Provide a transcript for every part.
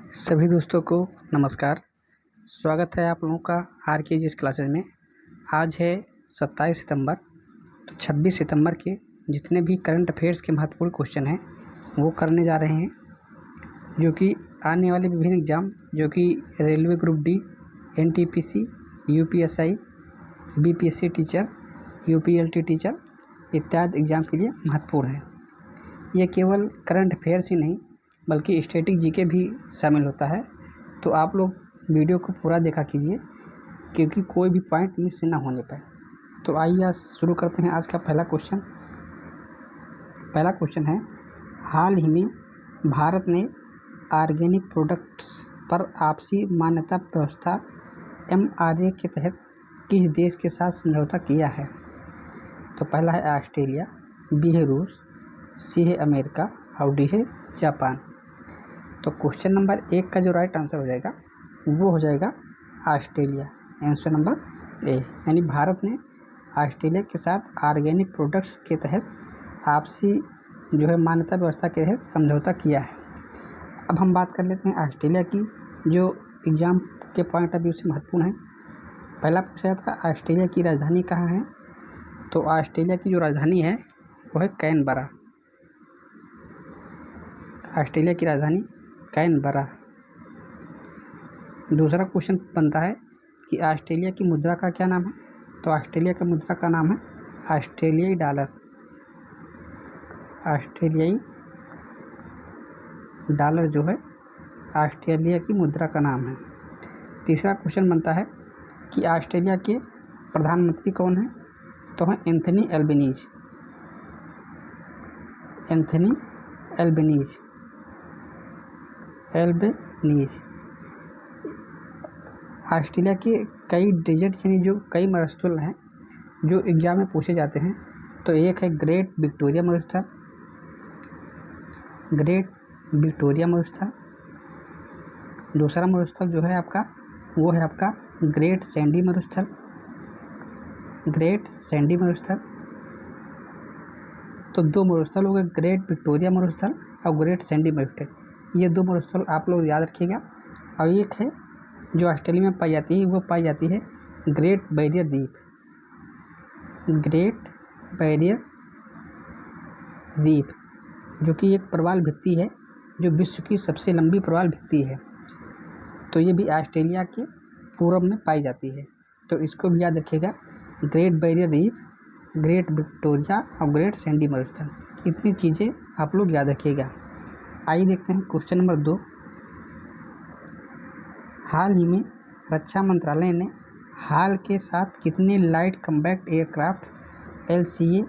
सभी दोस्तों को नमस्कार। स्वागत है आप लोगों का आर के जी क्लासेज में। आज है 27 सितंबर। तो 26 सितंबर के जितने भी करंट अफेयर्स के महत्वपूर्ण क्वेश्चन हैं वो करने जा रहे हैं, जो कि आने वाले विभिन्न एग्ज़ाम जो कि railway group D, NTPC, UPSI, BPSC teacher, UPLT teacher इत्यादि एग्ज़ाम के लिए महत्वपूर्ण है। ये केवल करंट अफेयर्स ही नहीं बल्कि स्टैटिक जीके भी शामिल होता है। तो आप लोग वीडियो को पूरा देखा कीजिए क्योंकि कोई भी पॉइंट मिस ना होने पाए। तो आइए आज शुरू करते हैं आज का पहला क्वेश्चन है, हाल ही में भारत ने ऑर्गेनिक प्रोडक्ट्स पर आपसी मान्यता व्यवस्था MRA के तहत किस देश के साथ समझौता किया है? तो पहला है ऑस्ट्रेलिया, B है रूस, C है अमेरिका और D है जापान। तो क्वेश्चन नंबर 1 का जो राइट आंसर हो जाएगा वो हो जाएगा ऑस्ट्रेलिया, आंसर नंबर ए। यानी भारत ने ऑस्ट्रेलिया के साथ ऑर्गेनिक प्रोडक्ट्स के तहत आपसी जो है मान्यता व्यवस्था के तहत समझौता किया है। अब हम बात कर लेते हैं ऑस्ट्रेलिया की, जो एग्ज़ाम के पॉइंट ऑफ व्यू से महत्वपूर्ण है। पहला पूछा था ऑस्ट्रेलिया की राजधानी कहाँ है? तो ऑस्ट्रेलिया की जो राजधानी है वो है कैनबरा। ऑस्ट्रेलिया की राजधानी कैनबरा। दूसरा क्वेश्चन बनता है कि ऑस्ट्रेलिया की मुद्रा का क्या नाम है? तो ऑस्ट्रेलिया की मुद्रा का नाम है ऑस्ट्रेलियाई डॉलर। ऑस्ट्रेलियाई डॉलर जो है ऑस्ट्रेलिया की मुद्रा का नाम है। तीसरा क्वेश्चन बनता है कि ऑस्ट्रेलिया के प्रधानमंत्री कौन हैं? तो हैं Anthony Albanese. Anthony Albanese. Australia के कई डेजर्ट यानी जो कई मरुस्थल हैं जो एग्ज़ाम में पूछे जाते हैं। तो एक है ग्रेट विक्टोरिया मरुस्थल, दूसरा मरुस्थल जो है आपका वो है आपका ग्रेट सैंडी मरुस्थल। तो दो मरुस्थल हो गए, ग्रेट विक्टोरिया मरुस्थल और ग्रेट सैंडी मरुस्थल। ये दो मरुस्थल आप लोग याद रखिएगा। और एक है जो ऑस्ट्रेलिया में पाई जाती है, वो पाई जाती है ग्रेट बैरियर द्वीप, जो कि एक प्रवाल भित्ति है जो विश्व की सबसे लंबी प्रवाल भित्ति है। तो ये भी ऑस्ट्रेलिया के पूर्व में पाई जाती है। तो इसको भी याद रखिएगा, ग्रेट बैरियर द्वीप, ग्रेट विक्टोरिया और ग्रेट सैंडी मरुस्थल। इतनी चीज़ें आप लोग याद रखिएगा। आइए देखते हैं क्वेश्चन नंबर 2। हाल ही में रक्षा मंत्रालय ने हाल के साथ कितने light combat aircraft LCA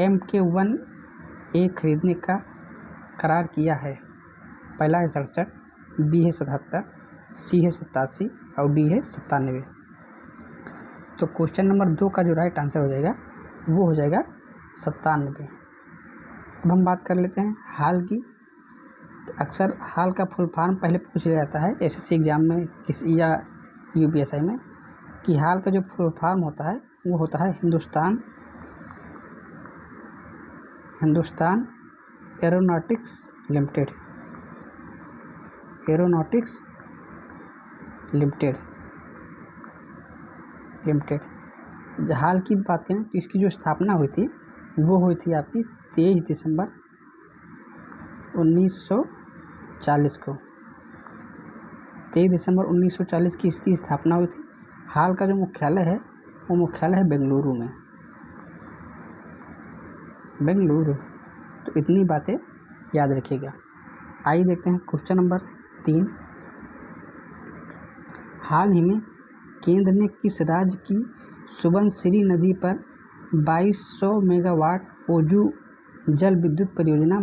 Mk1A खरीदने का करार किया है? पहला है 67, B है 77, C है 87 और D है 97। तो क्वेश्चन नंबर 2 का जो राइट आंसर हो जाएगा वो हो जाएगा 97। अब हम बात कर लेते हैं हाल की। अक्सर हाल का फुल फॉर्म पहले पूछ लिया जाता है SSC एग्ज़ाम में या UPSI में, कि हाल का जो फुल फॉर्म होता है वो होता है हिंदुस्तान एरोनॉटिक्स लिमिटेड। हाल की बात करें तो इसकी जो स्थापना हुई थी वो हुई थी आपकी 23 दिसंबर 1940 को। 23 दिसंबर 1940 की इसकी स्थापना हुई थी। हाल का जो मुख्यालय है वो मुख्यालय है बेंगलुरु में। तो इतनी बातें याद रखिएगा। आइए देखते हैं क्वेश्चन नंबर 3। हाल ही में केंद्र ने किस राज्य की सुबनसिरी नदी पर 2200 मेगावाट ओजू जल विद्युत परियोजना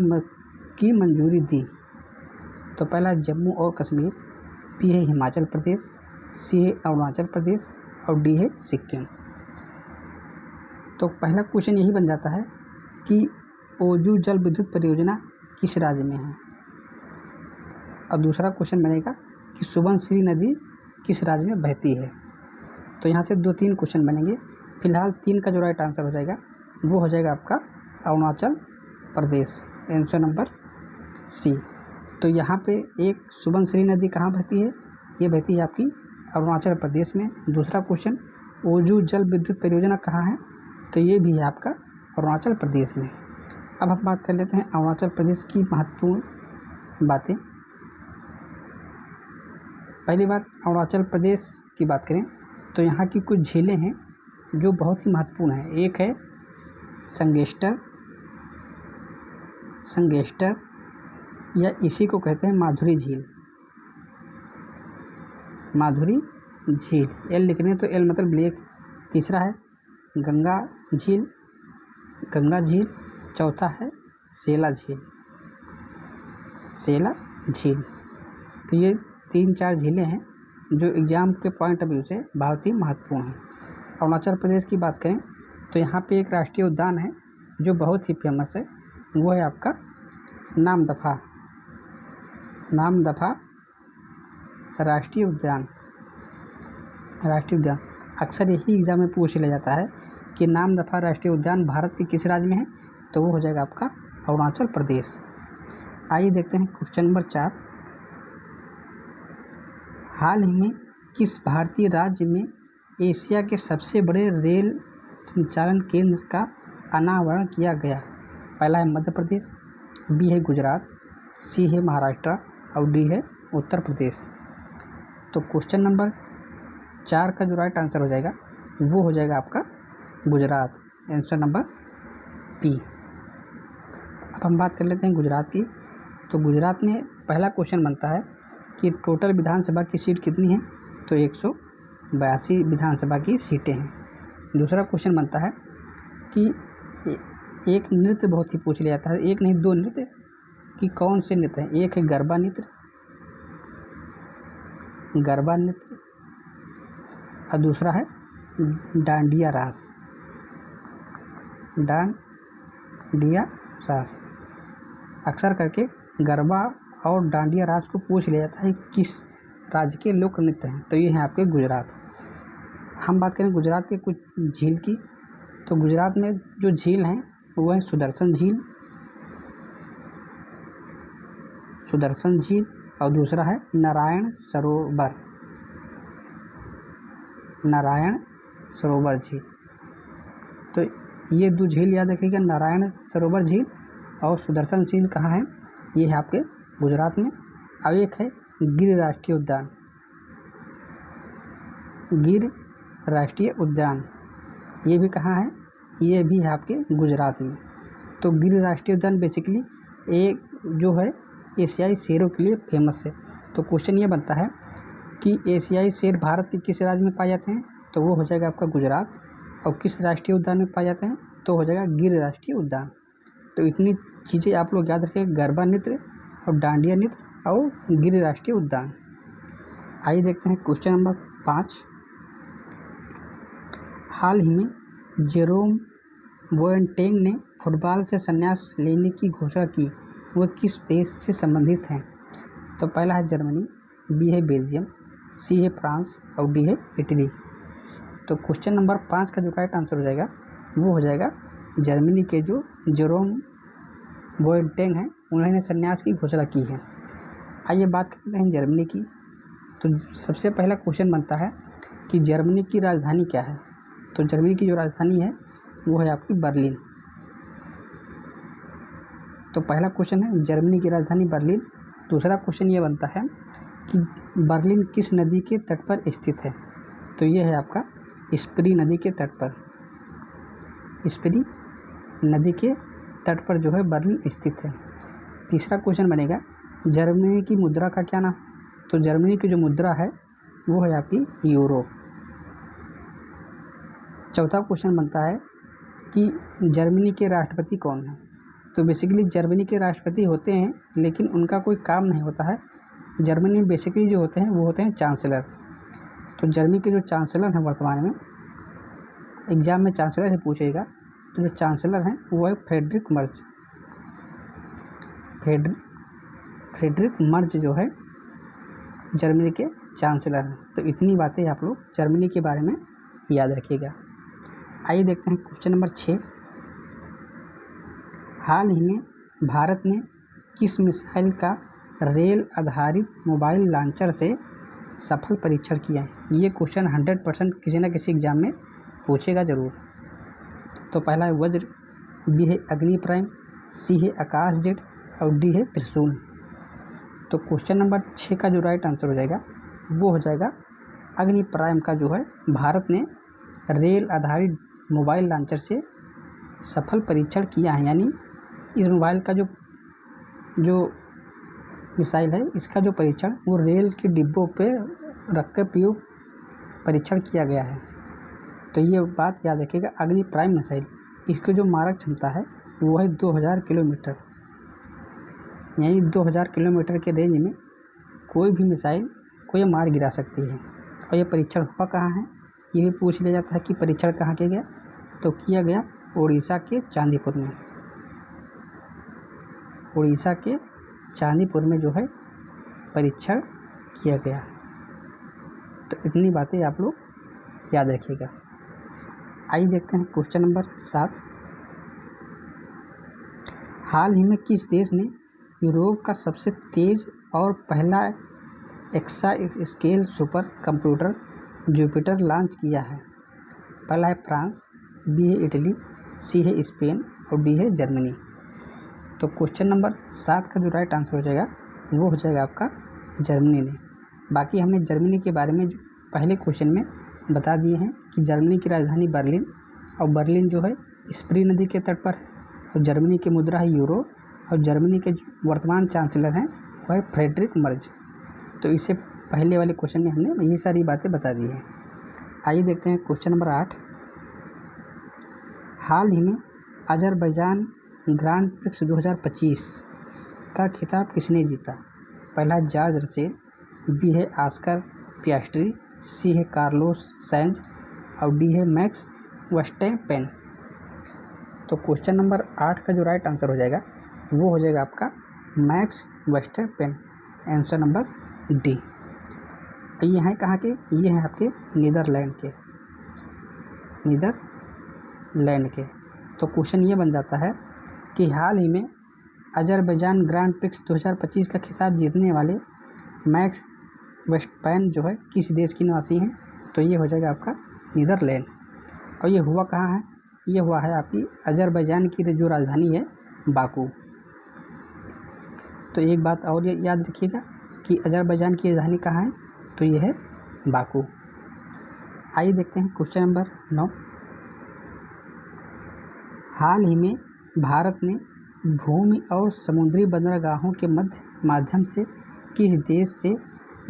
की मंजूरी दी? तो पहला जम्मू और कश्मीर, B है हिमाचल प्रदेश, C है अरुणाचल प्रदेश और D है सिक्किम। तो पहला क्वेश्चन यही बन जाता है कि ओजू जल विद्युत परियोजना किस राज्य में है, और दूसरा क्वेश्चन बनेगा कि सुबनसिरी नदी किस राज्य में बहती है। तो यहाँ से 2-3 क्वेश्चन बनेंगे। फिलहाल 3 का जो राइट आंसर हो जाएगा वो हो जाएगा आपका Arunachal Pradesh, answer number C। तो यहाँ पे एक सुबनसिरी नदी कहाँ बहती है? ये बहती है आपकी अरुणाचल प्रदेश में। दूसरा क्वेश्चन, ओजू जल विद्युत परियोजना कहाँ है? तो ये भी है आपका अरुणाचल प्रदेश में। अब हम बात कर लेते हैं अरुणाचल प्रदेश की महत्वपूर्ण बातें। पहली बात, अरुणाचल प्रदेश की बात करें तो यहाँ की कुछ झीलें हैं जो बहुत ही महत्वपूर्ण हैं। एक है संगेस्टर या इसी को कहते हैं माधुरी झील। एल लिखने तो एल मतलब ब्लैक। तीसरा है गंगा झील। चौथा है सेला झील। तो ये 3-4 झीलें हैं जो एग्ज़ाम के पॉइंट ऑफ व्यू से बहुत ही महत्वपूर्ण हैं। अरुणाचल प्रदेश की बात करें तो यहाँ पे एक राष्ट्रीय उद्यान है जो बहुत ही फेमस है, वो है आपका नामदफा राष्ट्रीय उद्यान। अक्सर यही एग्जाम में पूछ लिया जाता है कि नामदफा राष्ट्रीय उद्यान भारत के किस राज्य में है? तो वो हो जाएगा आपका अरुणाचल प्रदेश। आइए देखते हैं क्वेश्चन नंबर 4। हाल ही में किस भारतीय राज्य में एशिया के सबसे बड़े रेल संचालन केंद्र का अनावरण किया गया? पहला है मध्य प्रदेश, बी है गुजरात, सी है महाराष्ट्र और डी है उत्तर प्रदेश। तो क्वेश्चन नंबर 4 का जो राइट आंसर हो जाएगा वो हो जाएगा आपका गुजरात, आंसर नंबर पी। अब हम बात कर लेते हैं गुजरात की। तो गुजरात में पहला क्वेश्चन बनता है कि टोटल विधानसभा की सीट कितनी है? तो 182 विधानसभा की सीटें हैं। दूसरा क्वेश्चन बनता है कि एक नृत्य बहुत ही पूछ लिया जाता है, एक नहीं 2 नृत्य, कि कौन से नृत्य हैं? एक है गरबा नृत्य और दूसरा है डांडिया रास। अक्सर करके गरबा और डांडिया रास को पूछ लिया जाता है किस राज्य के लोक नृत्य हैं? तो ये हैं आपके गुजरात। हम बात करें गुजरात के कुछ झील की। तो गुजरात में जो झील हैं वो है सुदर्शन झील और दूसरा है नारायण सरोवर झील। तो ये 2 झील याद रखिएगा, नारायण सरोवर झील और सुदर्शन झील कहाँ है? ये है आपके गुजरात में। और एक है गिर राष्ट्रीय उद्यान, ये भी कहाँ है? ये भी है आपके गुजरात में। तो गिर राष्ट्रीय उद्यान बेसिकली एक जो है एशियाई शेरों के लिए फेमस है। तो क्वेश्चन ये बनता है कि एशियाई शेर भारत के किस राज्य में पाए जाते हैं? तो वो हो जाएगा आपका गुजरात। और किस राष्ट्रीय उद्यान में पाए जाते हैं? तो हो जाएगा गिर राष्ट्रीय उद्यान। तो इतनी चीज़ें आप लोग याद रखें, गरबा नृत्य और डांडिया नृत्य और गिर राष्ट्रीय उद्यान। आइए देखते हैं क्वेश्चन नंबर 5। हाल ही में जेरोम बोएंटेंग ने फुटबॉल से संन्यास लेने की घोषणा की, वह किस देश से संबंधित हैं? तो पहला है जर्मनी, बी है बेल्जियम, सी है फ्रांस और डी है इटली। तो क्वेश्चन नंबर 5 का जो राइट आंसर हो जाएगा वो हो जाएगा जर्मनी के जो जेरोम बोएंटेंग हैं उन्होंने संन्यास की घोषणा की है। आइए बात करते हैं जर्मनी की। तो सबसे पहला क्वेश्चन बनता है कि जर्मनी की राजधानी क्या है? तो जर्मनी की जो राजधानी है वो है आपकी बर्लिन। तो पहला क्वेश्चन है जर्मनी की राजधानी बर्लिन। दूसरा क्वेश्चन ये बनता है कि बर्लिन किस नदी के तट पर स्थित है? तो ये है आपका स्प्री नदी के तट पर जो है बर्लिन स्थित है। तीसरा क्वेश्चन बनेगा जर्मनी की मुद्रा का क्या नाम? तो जर्मनी की जो मुद्रा है वो है आपकी यूरो। चौथा क्वेश्चन बनता है कि जर्मनी के राष्ट्रपति कौन है? तो बेसिकली जर्मनी के राष्ट्रपति होते हैं लेकिन उनका कोई काम नहीं होता है। जर्मनी में बेसिकली जो होते हैं वो होते हैं चांसलर। तो जर्मनी के जो चांसलर हैं वर्तमान में, एग्जाम में चांसलर ही पूछेगा, तो जो चांसलर हैं वो है फ्रेडरिक मर्ज जो है जर्मनी के चांसलर हैं। तो इतनी बातें आप लोग जर्मनी के बारे में याद रखिएगा। आइए देखते हैं क्वेश्चन नंबर 6। हाल ही में भारत ने किस मिसाइल का रेल आधारित मोबाइल लॉन्चर से सफल परीक्षण किया है। ये क्वेश्चन 100% किसी न किसी एग्जाम में पूछेगा ज़रूर। तो पहला है वज्र, बी है अग्नि प्राइम, सी है आकाश जेट और डी है त्रिशूल। तो क्वेश्चन नंबर 6 का जो राइट आंसर हो जाएगा वो हो जाएगा अग्नि प्राइम का जो है भारत ने रेल आधारित मोबाइल लॉन्चर से सफल परीक्षण किया है। यानी इस मोबाइल का जो मिसाइल है इसका जो परीक्षण वो रेल के डिब्बों पे रख कर परीक्षण किया गया है। तो ये बात याद रखिएगा, अग्नि प्राइम मिसाइल इसकी जो मारक क्षमता है वो है 2000 किलोमीटर। यानी 2000 किलोमीटर के रेंज में कोई भी मिसाइल को ये मार गिरा सकती है। और ये परीक्षण हुआ कहाँ है ये भी पूछ लिया जाता है कि परीक्षण कहाँ किया गया। तो किया गया उड़ीसा के चांदीपुर में। उड़ीसा के चांदीपुर में जो है परीक्षण किया गया। तो इतनी बातें आप लोग याद रखिएगा। आइए देखते हैं क्वेश्चन नंबर 7। हाल ही में किस देश ने यूरोप का सबसे तेज और पहला exa scale super computer Jupiter launch किया है? पहला है फ्रांस, बी है इटली, सी है स्पेन और डी है जर्मनी। तो क्वेश्चन नंबर 7 का जो राइट आंसर हो जाएगा वो हो जाएगा आपका जर्मनी ने। बाकी हमने जर्मनी के बारे में जो पहले क्वेश्चन में बता दिए हैं कि जर्मनी की राजधानी बर्लिन, और बर्लिन जो है स्प्री नदी के तट पर है, और जर्मनी की मुद्रा है यूरो, और जर्मनी के वर्तमान चांसलर हैं वो है फ्रेडरिक मर्ज। तो इससे पहले वाले क्वेश्चन में हमने ये सारी बातें बता दी हैं। आइए देखते हैं क्वेश्चन नंबर 8। हाल ही में अजरबैजान ग्रांड प्रिक्स 2025 का खिताब किसने जीता? पहला जॉर्ज रसेल, बी है ऑस्कर पियास्ट्री, सी है कार्लोस सैंज और डी है मैक्स वर्स्टैपेन। तो क्वेश्चन नंबर 8 का जो राइट आंसर हो जाएगा वो हो जाएगा आपका max Verstappen, answer number D. ये हैं कहाँ के? ये हैं आपके नीदरलैंड के। तो क्वेश्चन ये बन जाता है कि हाल ही में अजरबैजान ग्रांड प्रिक्स 2025 का खिताब जीतने वाले मैक्स वर्स्टैपेन जो है किस देश की निवासी हैं? तो ये हो जाएगा आपका नीदरलैंड। और ये हुआ कहाँ है? ये हुआ है आपकी अजरबैजान की जो राजधानी है बाकू। तो एक बात और याद रखिएगा कि अजरबैजान की राजधानी कहाँ है? तो ये है बाकू। आइए देखते हैं क्वेश्चन नंबर 9। हाल ही में भारत ने भूमि और समुद्री बंदरगाहों के माध्यम से किस देश से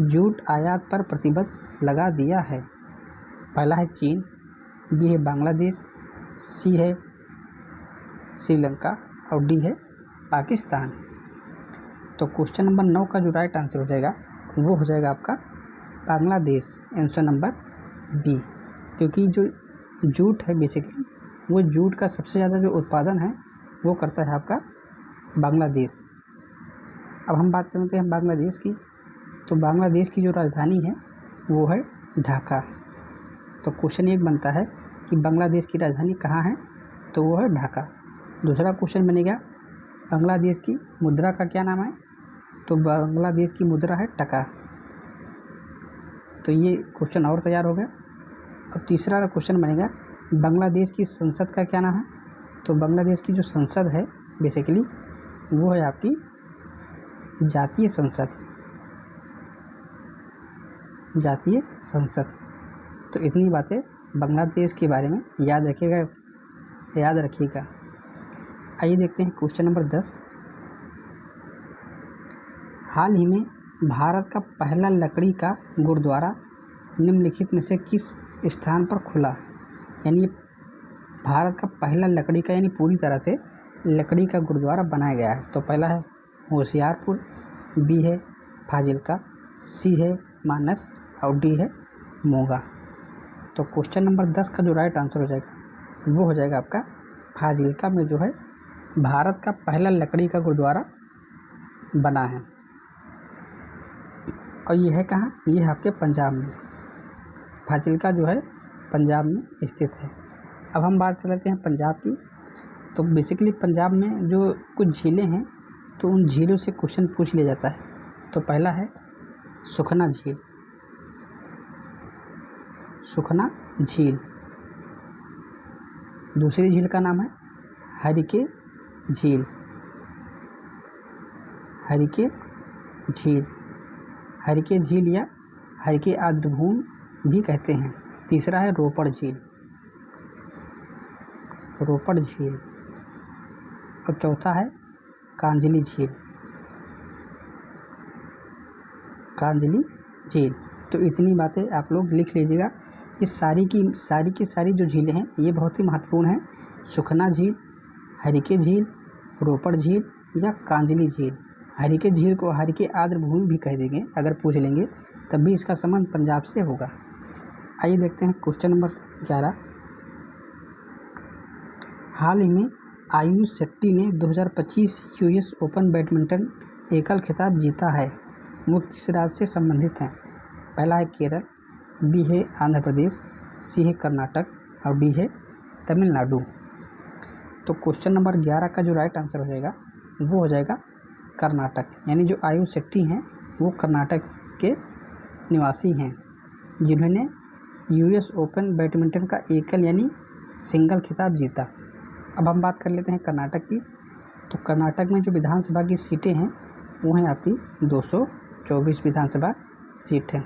जूट आयात पर प्रतिबंध लगा दिया है? पहला है चीन, बी है बांग्लादेश, सी है श्रीलंका और डी है पाकिस्तान। तो क्वेश्चन नंबर 9 का जो राइट आंसर हो जाएगा वो हो जाएगा आपका बांग्लादेश, आंसर नंबर बी। क्योंकि जो जूट है बेसिकली वो जूट का सबसे ज़्यादा जो उत्पादन है वो करता है आपका बांग्लादेश। अब हम बात करते हैं बांग्लादेश की। तो बांग्लादेश की जो राजधानी है वो है ढाका। तो क्वेश्चन एक बनता है कि बांग्लादेश की राजधानी कहाँ है? तो वो है ढाका। दूसरा क्वेश्चन बनेगा बांग्लादेश की मुद्रा का क्या नाम है? तो बांग्लादेश की मुद्रा है टका। तो ये क्वेश्चन और तैयार हो गया। और तीसरा क्वेश्चन बनेगा बांग्लादेश की संसद का क्या नाम है? तो बांग्लादेश की जो संसद है बेसिकली वो है आपकी जातीय संसद। तो इतनी बातें बांग्लादेश के बारे में याद रखिएगा। आइए देखते हैं क्वेश्चन नंबर 10। हाल ही में भारत का पहला लकड़ी का गुरुद्वारा निम्नलिखित में से किस स्थान पर खुला? यानी भारत का पहला लकड़ी का यानी पूरी तरह से लकड़ी का गुरुद्वारा बनाया गया है। तो पहला है होशियारपुर, बी है फाजिल्का, सी है मानस और डी है मोगा। तो क्वेश्चन नंबर 10 का जो राइट आंसर हो जाएगा वो हो जाएगा आपका फाजिल्का में जो है भारत का पहला लकड़ी का गुरुद्वारा बना है। और ये है कहाँ? ये है आपके पंजाब में। फाजिल्का जो है पंजाब में स्थित है। अब हम बात कर लेते हैं पंजाब की। तो बेसिकली पंजाब में जो कुछ झीलें हैं तो उन झीलों से क्वेश्चन पूछ लिया जाता है तो पहला है सुखना झील, सुखना झील। दूसरी झील का नाम है हरिके झील, हरिके झील, हरिके झील या हरिके आर्द्रभूमि भी कहते हैं। तीसरा है रोपड़ झील, रोपड़ झील। और चौथा है कांजली झील, कांजली झील। तो इतनी बातें आप लोग लिख लीजिएगा। इस सारी की सारी जो झीलें हैं ये बहुत ही महत्वपूर्ण हैं। सुखना झील, हरिके झील, रोपड़ झील या कांजली झील। हरिके झील को हरिके आर्द्रभूमि भी कह देंगे, अगर पूछ लेंगे तब भी इसका संबंध पंजाब से होगा। आइए देखते हैं क्वेश्चन नंबर 11। हाल ही में आयुष शेट्टी ने 2025 यूएस ओपन बैडमिंटन एकल खिताब जीता है। वो किस राज्य से संबंधित हैं? पहला है केरल, बी है आंध्र प्रदेश, सी है कर्नाटक और डी है तमिलनाडु। तो क्वेश्चन नंबर 11 का जो राइट आंसर हो जाएगा वो हो जाएगा कर्नाटक। यानी जो आयुष शेट्टी हैं वो कर्नाटक के निवासी हैं जिन्होंने यूएस ओपन बैडमिंटन का एकल यानी सिंगल खिताब जीता। अब हम बात कर लेते हैं कर्नाटक की। तो कर्नाटक में जो विधानसभा की सीटें हैं वो हैं आपकी 224 विधानसभा सीट है।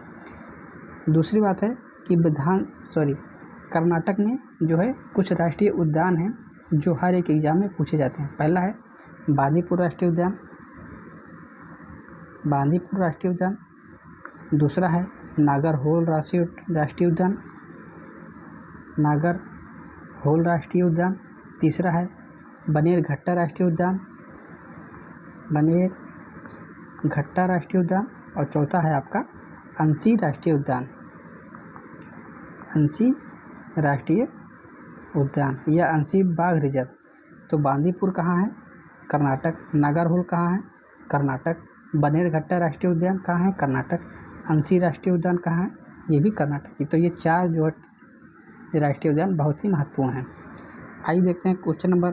दूसरी बात है कि कर्नाटक में जो है कुछ राष्ट्रीय उद्यान हैं जो हर एक एग्जाम में पूछे जाते हैं। पहला है बांदीपुर राष्ट्रीय उद्यान, बांदीपुर राष्ट्रीय उद्यान। दूसरा है नागरहोल राष्ट्रीय उद्यान, नागरहोल राष्ट्रीय उद्यान। तीसरा है बनेरघट्टा राष्ट्रीय उद्यान, बनेरघट्टा राष्ट्रीय उद्यान। और चौथा है आपका अंसी राष्ट्रीय उद्यान, अंसी राष्ट्रीय उद्यान या अंसी बाघ रिजर्व। तो बांदीपुर कहाँ है? कर्नाटक। नागरहोल कहाँ है? कर्नाटक। बनेरघट्टा राष्ट्रीय उद्यान कहाँ है? कर्नाटक। अंसी राष्ट्रीय उद्यान कहाँ है? ये भी कर्नाटक की। तो ये 4 जो है राष्ट्रीय उद्यान बहुत ही महत्वपूर्ण हैं। आइए देखते हैं क्वेश्चन नंबर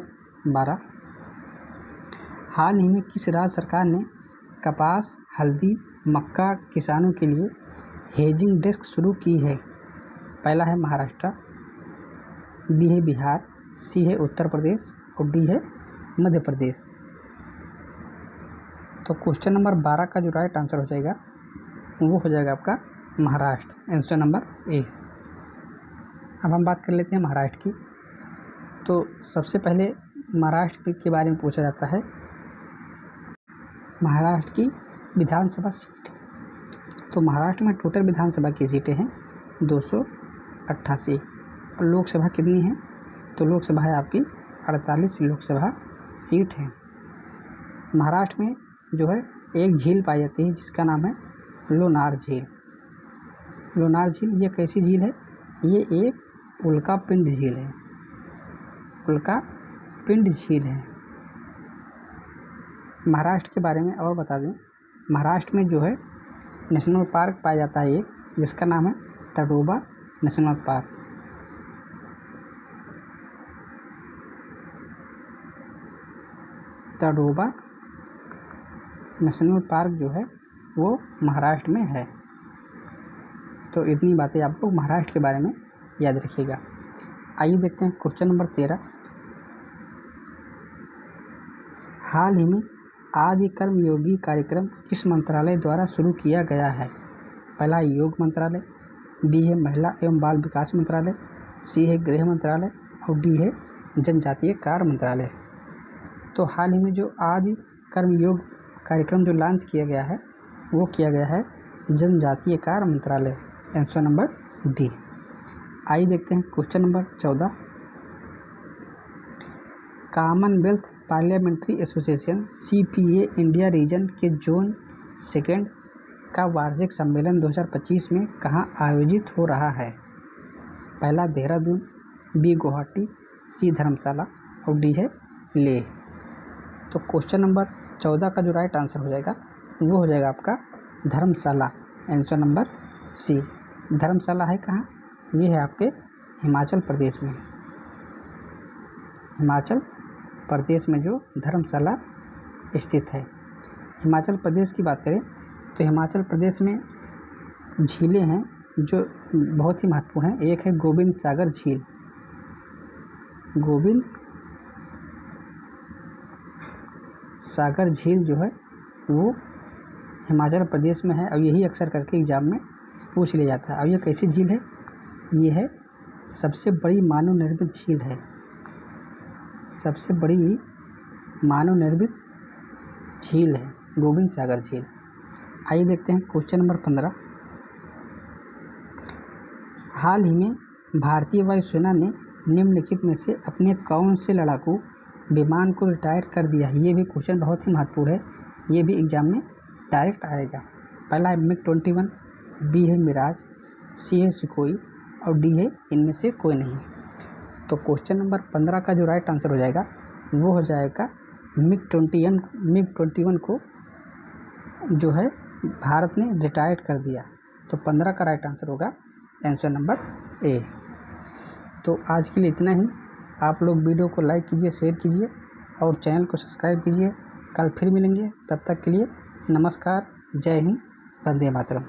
12। हाल ही में किस राज्य सरकार ने कपास, हल्दी, मक्का किसानों के लिए हेजिंग डेस्क शुरू की है? पहला है महाराष्ट्र, बी है बिहार, सी है उत्तर प्रदेश और डी है मध्य प्रदेश। तो क्वेश्चन नंबर 12 का जो राइट आंसर हो जाएगा वो हो जाएगा आपका महाराष्ट्र, आंसर नंबर ए। अब हम बात कर लेते हैं महाराष्ट्र की। तो सबसे पहले महाराष्ट्र के बारे में पूछा जाता है, महाराष्ट्र की विधानसभा सीट। तो महाराष्ट्र में टोटल विधानसभा की सीटें हैं 288 और लोकसभा कितनी है? तो लोकसभा है आपकी 48 लोकसभा सीट है। महाराष्ट्र में जो है एक झील पाई जाती है जिसका नाम है लोनार झील। लोनार झील ये कैसी झील है? ये एक उल्कापिंड झील है, उल्कापिंड झील है। महाराष्ट्र के बारे में और बता दें, महाराष्ट्र में जो है नेशनल पार्क पाया जाता है एक, जिसका नाम है Tadoba national park. Tadoba national park जो है वो महाराष्ट्र में है। तो इतनी बातें आप लोग महाराष्ट्र के बारे में याद रखिएगा। आइए देखते हैं क्वेश्चन नंबर 13। हाल ही में आदि कर्म योगी कार्यक्रम किस मंत्रालय द्वारा शुरू किया गया है? पहला योग मंत्रालय, बी है महिला एवं बाल विकास मंत्रालय, सी है गृह मंत्रालय और डी है जनजातीय कार्य मंत्रालय। तो हाल ही में जो आदि कर्म योग कार्यक्रम जो लॉन्च किया गया है वो किया गया है जनजातीय कार्य मंत्रालय, आंसर नंबर डी। आइए देखते हैं question number 14। Commonwealth parliamentary association CPA India region के जोन 2 का वार्षिक सम्मेलन 2025 में कहाँ आयोजित हो रहा है? पहला देहरादून, बी गुवाहाटी, सी धर्मशाला और डी है लेह। तो क्वेश्चन नंबर 14 का जो राइट आंसर हो जाएगा वो हो जाएगा आपका धर्मशाला, आंसर नंबर सी। धर्मशाला है कहाँ? ये है आपके हिमाचल प्रदेश में। हिमाचल प्रदेश में जो धर्मशाला स्थित है। हिमाचल प्रदेश की बात करें तो हिमाचल प्रदेश में झीलें हैं जो बहुत ही महत्वपूर्ण हैं। एक है गोविंद सागर झील, गोविंद सागर झील जो है वो हिमाचल प्रदेश में है और यही अक्सर करके एग्जाम में पूछ लिया जाता है। अब ये कैसी झील है? ये है सबसे बड़ी मानव निर्मित झील है, सबसे बड़ी मानव निर्मित झील है गोविंद सागर झील। आइए देखते हैं क्वेश्चन नंबर 15। हाल ही में भारतीय वायुसेना ने निम्नलिखित में से अपने कौन से लड़ाकू विमान को रिटायर कर दिया है? ये भी क्वेश्चन बहुत ही महत्वपूर्ण है, ये भी एग्जाम में डायरेक्ट आएगा। पहला है MiG-21, बी है मिराज, सी है सुखोई और डी है इनमें से कोई नहीं। तो क्वेश्चन नंबर 15 का जो राइट आंसर हो जाएगा वो हो जाएगा MiG-21 को जो है भारत ने रिटायर कर दिया। तो 15 का राइट आंसर होगा आंसर नंबर ए। तो आज के लिए इतना ही। आप लोग वीडियो को लाइक कीजिए, शेयर कीजिए और चैनल को सब्सक्राइब कीजिए। कल फिर मिलेंगे, तब तक के लिए नमस्कार, जय हिंद, वंदे मातरम।